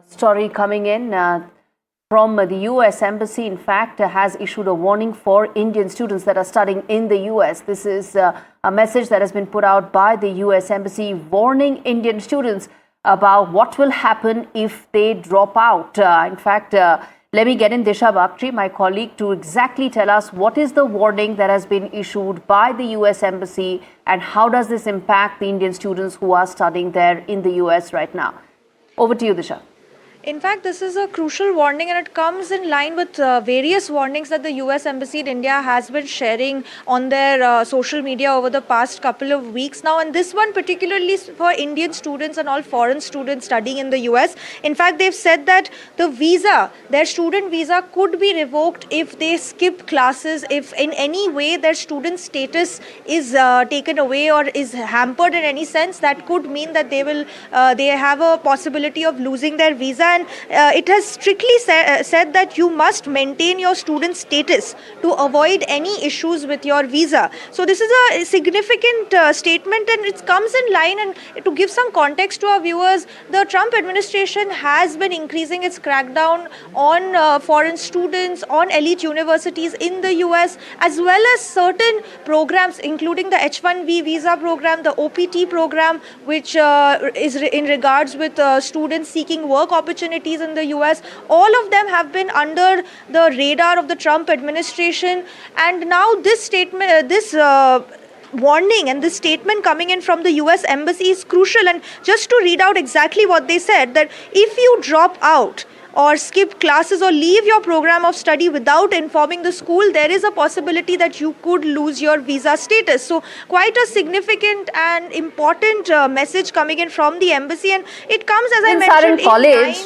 Story coming in from the US Embassy, in fact, has issued a warning for Indian students that are studying in the US. This is a message that has been put out by the US Embassy warning Indian students about what will happen if they drop out. In fact, let me get in Disha Bagchi, my colleague, to exactly tell us what is the warning that has been issued by the US Embassy and how does this impact the Indian students who are studying there in the US right now. Over to you, Disha. In fact, this is a crucial warning and it comes in line with various warnings that the US Embassy in India has been sharing on their social media over the past couple of weeks now. And this one particularly for Indian students and all foreign students studying in the US. In fact, they've said that the visa, their student visa could be revoked if they skip classes, if in any way their student status is taken away or is hampered in any sense. That could mean that they have a possibility of losing their visa. And it has strictly said that you must maintain your student status to avoid any issues with your visa. So this is a significant statement and it comes in line. And to give some context to our viewers, the Trump administration has been increasing its crackdown on foreign students, on elite universities in the US, as well as certain programs, including the H-1B visa program, the OPT program, which is in regards with students seeking work opportunities in the US. All of them have been under the radar of the Trump administration. And now this statement, warning and this statement coming in from the US Embassy is crucial. And just to read out exactly what they said, that if you drop out or skip classes or leave your program of study without informing the school, there is a possibility that you could lose your visa status. So quite a significant and important message coming in from the embassy. And it comes, as I mentioned, in college.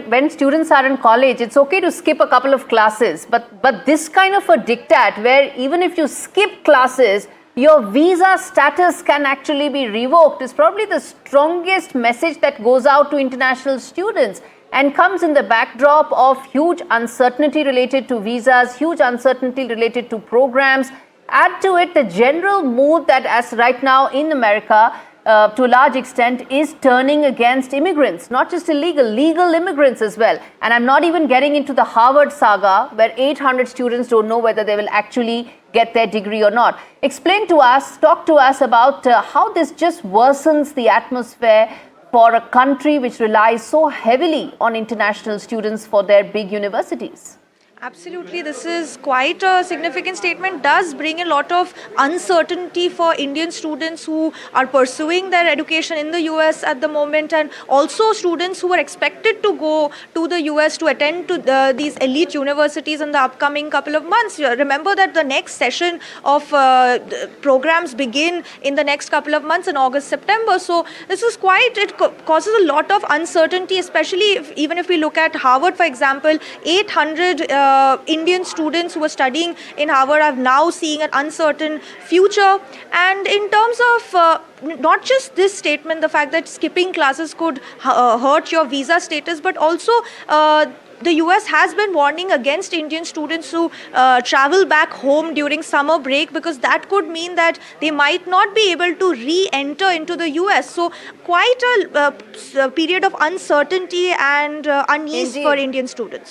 When students are in college, it's okay to skip a couple of classes, but this kind of a diktat where even if you skip classes, your visa status can actually be revoked is probably the strongest message that goes out to international students and comes in the backdrop of huge uncertainty related to visas, huge uncertainty related to programs. Add to it the general mood that as right now in America, to a large extent, is turning against immigrants, not just illegal, legal immigrants as well. And I'm not even getting into the Harvard saga where 800 students don't know whether they will actually get their degree or not. Explain to us, talk to us about how this just worsens the atmosphere for a country which relies so heavily on international students for their big universities. Absolutely, this is quite a significant statement. Does bring a lot of uncertainty for Indian students who are pursuing their education in the US at the moment, and also students who are expected to go to the US to attend to these elite universities in the upcoming couple of months. Remember that the next session of programs begin in the next couple of months in August, September. So this is it causes a lot of uncertainty, especially even if we look at Harvard, for example. 800 Indian students who are studying in Harvard are now seeing an uncertain future. And in terms of not just this statement, the fact that skipping classes could hurt your visa status, but also the US has been warning against Indian students who travel back home during summer break, because that could mean that they might not be able to re-enter into the US. So quite a period of uncertainty and unease for Indian students.